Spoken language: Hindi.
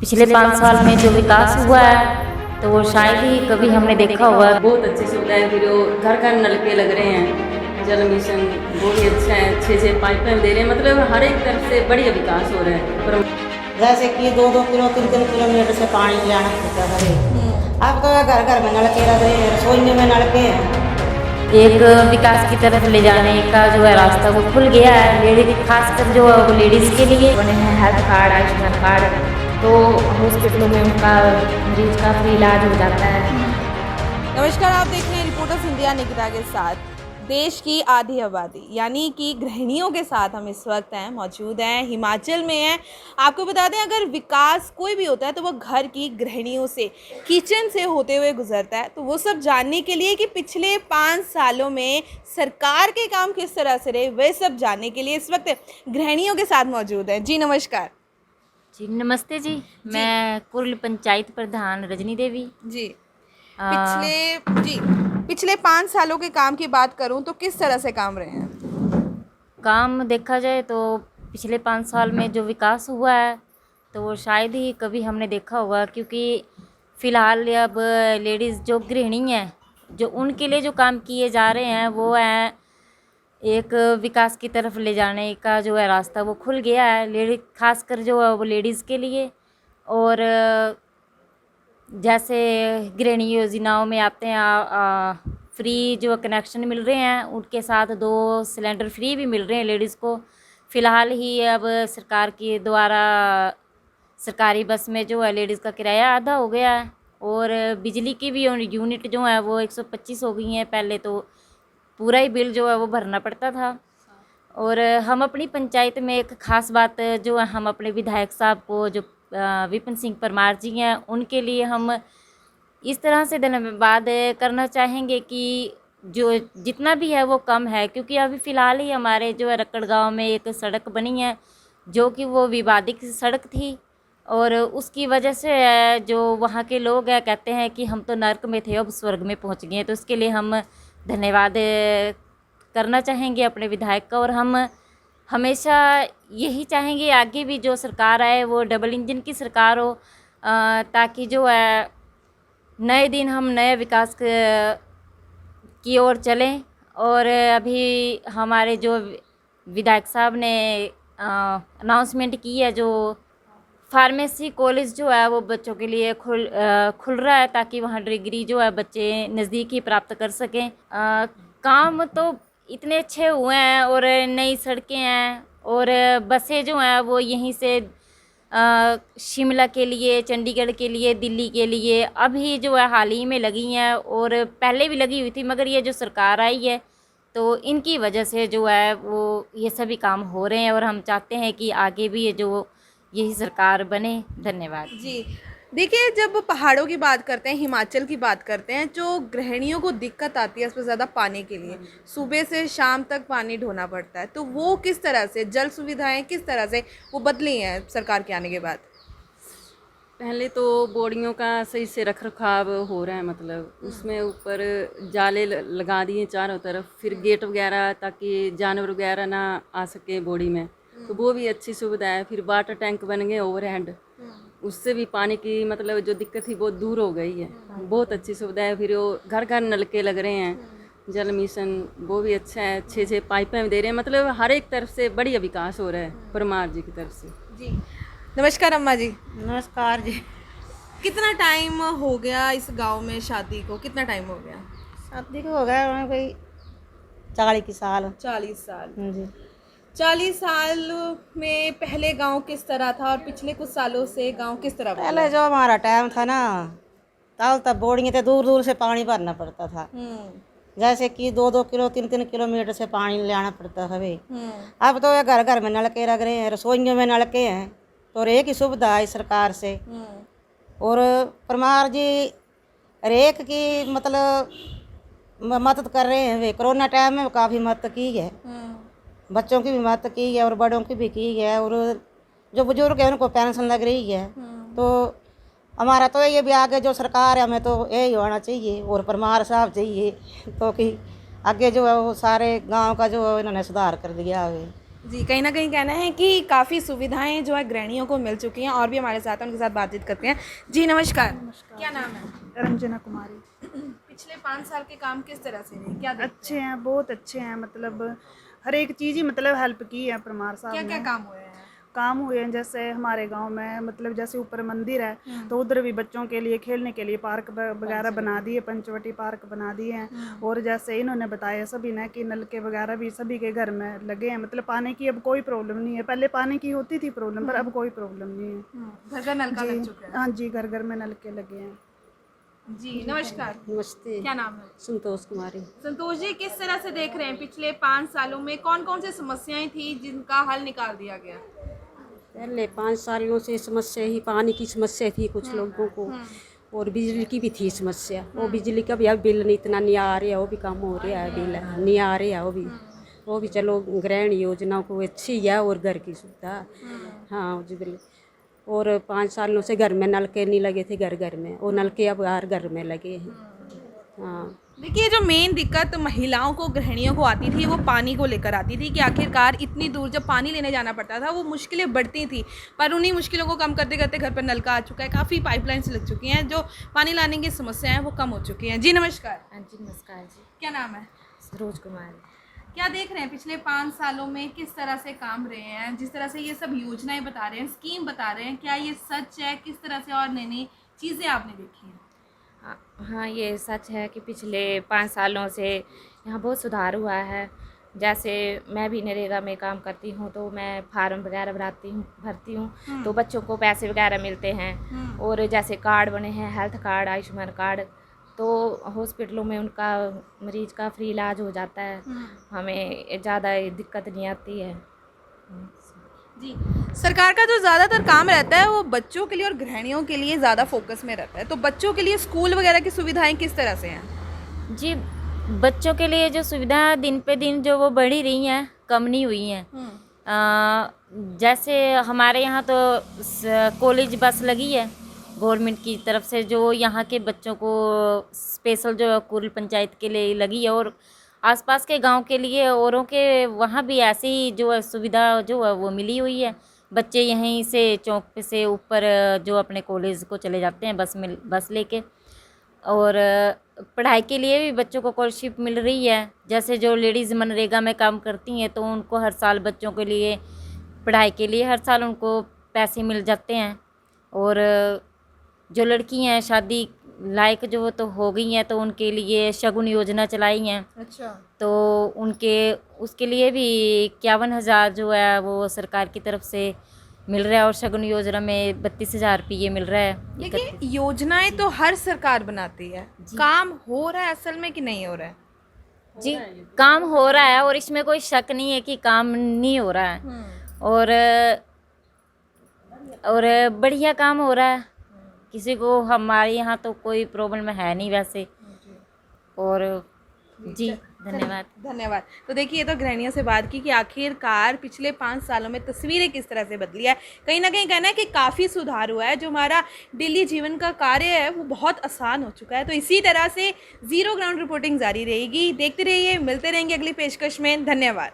पिछले 5 साल में जो विकास हुआ है तो वो शायद ही कभी हमने देखा हुआ है। बहुत अच्छी सुविधा है। फिर वो घर घर नलके लग रहे हैं, जल मिशन वो भी अच्छा है, 6 पाइपें दे रहे हैं, मतलब हर एक तरफ से बढ़िया विकास हो रहा है। पर जैसे कि 2-2 किलो 3-3 किलोमीटर से पानी लाना पड़ता है। अब तो घर घर में नलके लग रहे हैं, रसोई में नलके हैं। एक विकास की तरफ ले जाने का जो है रास्ता वो खुल गया है, लेडीज खासकर जो है वो लेडीज़ के लिए बने हैं हेल्थ कार्ड, आयुष्मान कार्ड, तो हॉस्पिटलों में उनका मरीज का फ्री इलाज हो जाता है। नमस्कार, आप देख रहे हैं रिपोर्टर्स इंडिया निकिता के साथ। देश की आधी आबादी यानी कि गृहिणियों के साथ हम इस वक्त हैं, मौजूद हैं, हिमाचल में हैं। आपको बता दें, अगर विकास कोई भी होता है तो वो घर की गृहिणियों से, किचन से होते हुए गुजरता है। तो वो सब जानने के लिए कि पिछले 5 सालों में सरकार के काम किस तरह से रहे, वे सब जानने के लिए इस वक्त गृहिणियों के साथ मौजूद हैं। जी नमस्कार। जी नमस्ते जी, मैं कुर्ल पंचायत प्रधान रजनी देवी जी पिछले 5 सालों के काम की बात करूं तो किस तरह से काम रहे हैं? काम देखा जाए तो पिछले 5 साल में जो विकास हुआ है तो वो शायद ही कभी हमने देखा होगा, क्योंकि फ़िलहाल अब लेडीज़ जो गृहिणी हैं, जो उनके लिए जो काम किए जा रहे हैं वो है एक विकास की तरफ ले जाने का जो है रास्ता वो खुल गया है, लेडीज खासकर जो है वो लेडीज़ के लिए। और जैसे गृहिणी योजनाओं में आते हैं फ्री जो कनेक्शन मिल रहे हैं, उनके साथ 2 सिलेंडर फ्री भी मिल रहे हैं लेडीज़ को। फ़िलहाल ही अब सरकार के द्वारा सरकारी बस में जो है लेडीज़ का किराया आधा हो गया है, और बिजली की भी यूनिट जो है वो 125 हो गई हैं। पहले तो पूरा ही बिल जो है वो भरना पड़ता था। और हम अपनी पंचायत में एक ख़ास बात जो है, हम अपने विधायक साहब को, जो विपिन सिंह परमार जी हैं, उनके लिए हम इस तरह से धन्यवाद करना चाहेंगे कि जो जितना भी है वो कम है, क्योंकि अभी फ़िलहाल ही हमारे जो है रक्कड़ गाँव में एक सड़क बनी है जो कि वो विवादित सड़क थी, और उसकी वजह से जो वहाँ के लोग हैं कहते हैं कि हम तो नर्क में थे अब स्वर्ग में पहुँच गए हैं। तो उसके लिए हम धन्यवाद करना चाहेंगे अपने विधायक का, और हम हमेशा यही चाहेंगे आगे भी जो सरकार आए वो डबल इंजन की सरकार हो, ताकि जो है नए दिन हम नए विकास की ओर चलें। और अभी हमारे जो विधायक साहब ने अनाउंसमेंट की है, जो फार्मेसी कॉलेज जो है वो बच्चों के लिए खुल रहा है, ताकि वहाँ डिग्री जो है बच्चे नज़दीक ही प्राप्त कर सकें। काम तो इतने अच्छे हुए हैं, और नई सड़कें हैं, और बसें जो हैं वो यहीं से शिमला के लिए, चंडीगढ़ के लिए, दिल्ली के लिए अभी जो है हाल ही में लगी हैं, और पहले भी लगी हुई थी, मगर ये जो सरकार आई है तो इनकी वजह से जो है वो ये सभी काम हो रहे हैं, और हम चाहते हैं कि आगे भी ये जो यही सरकार बने। धन्यवाद जी देखिए, जब पहाड़ों की बात करते हैं, हिमाचल की बात करते हैं, जो गृहिणियों को दिक्कत आती है सबसे ज़्यादा पानी के लिए, सुबह से शाम तक पानी ढोना पड़ता है, तो वो किस तरह से जल सुविधाएं किस तरह से वो बदली हैं सरकार के आने के बाद? पहले तो बोरियों का सही से रख रखाव हो रहा है, मतलब उसमें ऊपर जाले लगा दिए चारों तरफ, फिर गेट वगैरह ताकि जानवर वगैरह ना आ सके बोड़ी में, तो वो भी अच्छी सुविधा है। फिर वाटर टैंक बन गए ओवरहेड, उससे भी पानी की मतलब जो दिक्कत थी वो दूर हो गई है, बहुत अच्छी सुविधा है। फिर वो घर घर नलके लग रहे हैं, जल मिशन वो भी अच्छा है, 6 पाइपें दे रहे हैं, मतलब हर एक तरफ से बढ़िया विकास हो रहा है परमार जी की तरफ से। जी नमस्कार अम्मा जी। नमस्कार जी। कितना टाइम हो गया इस गांव में शादी को, कितना टाइम हो गया? शादी को हो गया कोई 40 साल। 40 साल। जी 40 साल में पहले गांव किस तरह था और पिछले कुछ सालों से गांव किस तरह बदला? पहले जो हमारा टाइम था ना, तब बोरिंग थे, दूर दूर से पानी भरना पड़ता था। जैसे कि 2-2 किलो 3-3 किलोमीटर से पानी लाना पड़ता है। अब तो ये घर घर में नलके लग रहे हैं, रसोइयों में नलके हैं, तो रेक की सुविधा है सरकार से। और परमार जी रेक की मतलब मदद कर रहे हैं। वे कोरोना टाइम में काफ़ी मदद की है, बच्चों की भी मदद की है और बड़ों की भी की है, और जो बुजुर्ग है उनको पेंशन लग रही है। तो हमारा तो ये भी आगे जो सरकार है हमें तो यही होना चाहिए, और परमार साहब चाहिए, तो कि आगे जो है वो सारे गांव का जो है इन्होंने सुधार कर दिया है। जी, कहीं ना कहीं कहना है कि काफ़ी सुविधाएं जो है गृहिणियों को मिल चुकी हैं। और भी हमारे साथ हैं, उनके साथ बातचीत करते हैं। जी नमस्कार, क्या नाम है? रंजना कुमारी। पिछले 5 साल के काम किस तरह से रहे, क्या देखते अच्छे हैं, बहुत अच्छे हैं। मतलब हर एक चीज़ ही मतलब हेल्प की है परमार साहब क्या ने। क्या काम हुए हैं? काम हुए हैं जैसे हमारे गांव में, मतलब जैसे ऊपर मंदिर है तो उधर भी बच्चों के लिए खेलने के लिए पार्क वगैरह बना दिए, पंचवटी पार्क बना दिए हैं। और जैसे इन्होंने बताया सभी ने कि नलके वगैरह भी सभी के घर में लगे हैं। मतलब पानी की अब कोई प्रॉब्लम नहीं है। पहले पानी की होती थी प्रॉब्लम, पर अब कोई प्रॉब्लम नहीं है। घर घर नलका लग चुका है। हाँ जी, घर घर में नलके लगे हैं। जी नमस्कार, नमस्ते। क्या नाम है? संतोष कुमारी। संतोष जी, किस तरह से देख रहे हैं पिछले 5 सालों में कौन कौन सी समस्याएं थी जिनका हल निकाल दिया गया? पहले 5 सालों से समस्या ही पानी की समस्या थी कुछ लोगों को, और बिजली की भी थी समस्या। वो बिजली का भी अब बिल नहीं इतना नहीं आ रहा है, वो भी कम हो रहा है, बिल नहीं आ रहा है वो भी चलो ग्रहण योजना को अच्छी है, और घर की सुविधा। हाँ बिजली। और 5 सालों से घर में नलके नहीं लगे थे घर घर में, और नलके अब हर घर में लगे हैं। हाँ देखिए, जो मेन दिक्कत महिलाओं को, गृहिणियों को आती थी वो पानी को लेकर आती थी कि आखिरकार इतनी दूर जब पानी लेने जाना पड़ता था वो मुश्किलें बढ़ती थी। पर उन्हीं मुश्किलों को कम करते करते घर पर नलका आ चुका है, काफ़ी पाइपलाइंस लग चुकी हैं, जो पानी लाने की समस्याएं हैं वो कम हो चुकी हैं। जी नमस्कार, हाँ जी नमस्कार जी। क्या नाम है? सरोज कुमार। क्या देख रहे हैं पिछले 5 सालों में किस तरह से काम रहे हैं? जिस तरह से ये सब योजनाएं बता रहे हैं, स्कीम बता रहे हैं, क्या ये सच है? किस तरह से और नई नई चीज़ें आपने देखी हैं? हाँ ये सच है कि पिछले 5 सालों से यहाँ बहुत सुधार हुआ है। जैसे मैं भी नरेगा में काम करती हूँ तो मैं फार्म वगैरह भरती हूँ तो बच्चों को पैसे वगैरह मिलते हैं। और जैसे कार्ड बने हैं, हेल्थ कार्ड, आयुष्मान कार्ड, तो हॉस्पिटलों में उनका मरीज का फ्री इलाज हो जाता है। हमें ज़्यादा दिक्कत नहीं आती है। जी, सरकार का जो ज़्यादातर काम रहता है वो बच्चों के लिए और गृहिणियों के लिए ज़्यादा फोकस में रहता है। तो बच्चों के लिए स्कूल वगैरह की सुविधाएं किस तरह से हैं? जी, बच्चों के लिए जो सुविधा दिन पे दिन जो वो बढ़ी रही हैं, कम नहीं हुई हैं। जैसे हमारे यहाँ तो कॉलेज बस लगी है गवर्नमेंट की तरफ से, जो यहाँ के बच्चों को स्पेशल जो कुल पंचायत के लिए लगी है, और आसपास के गांव के लिए औरों के वहाँ भी ऐसी जो सुविधा जो है वो मिली हुई है। बच्चे यहीं से चौक पे से ऊपर जो अपने कॉलेज को चले जाते हैं बस लेके। और पढ़ाई के लिए भी बच्चों को स्कॉलरशिप मिल रही है। जैसे जो लेडीज़ मनरेगा में काम करती हैं तो उनको हर साल बच्चों के लिए पढ़ाई के लिए हर साल उनको पैसे मिल जाते हैं। और जो लड़की हैं शादी लायक जो तो हो गई हैं तो उनके लिए शगुन योजना चलाई हैं। अच्छा, तो उनके उसके लिए भी 51,000 जो है वो सरकार की तरफ से मिल रहा है, और शगुन योजना में 32,000 रुपये मिल रहा है। देखिए योजनाएं तो हर सरकार बनाती है, काम हो रहा है असल में कि नहीं हो रहा है? जी, काम हो रहा है और इसमें कोई शक नहीं है कि काम नहीं हो रहा है। और बढ़िया काम हो रहा है। किसी को हमारे यहाँ तो कोई प्रॉब्लम है नहीं वैसे। और जी धन्यवाद। धन्यवाद। तो देखिए, ये तो गृहिणियों से बात की कि आखिरकार पिछले 5 सालों में तस्वीरें किस तरह से बदली है। कहीं ना कहीं कहना है कि काफ़ी सुधार हुआ है, जो हमारा डेली जीवन का कार्य है वो बहुत आसान हो चुका है। तो इसी तरह से ज़ीरो ग्राउंड रिपोर्टिंग जारी रहेगी। देखते रहिए, मिलते रहेंगे अगली पेशकश में। धन्यवाद।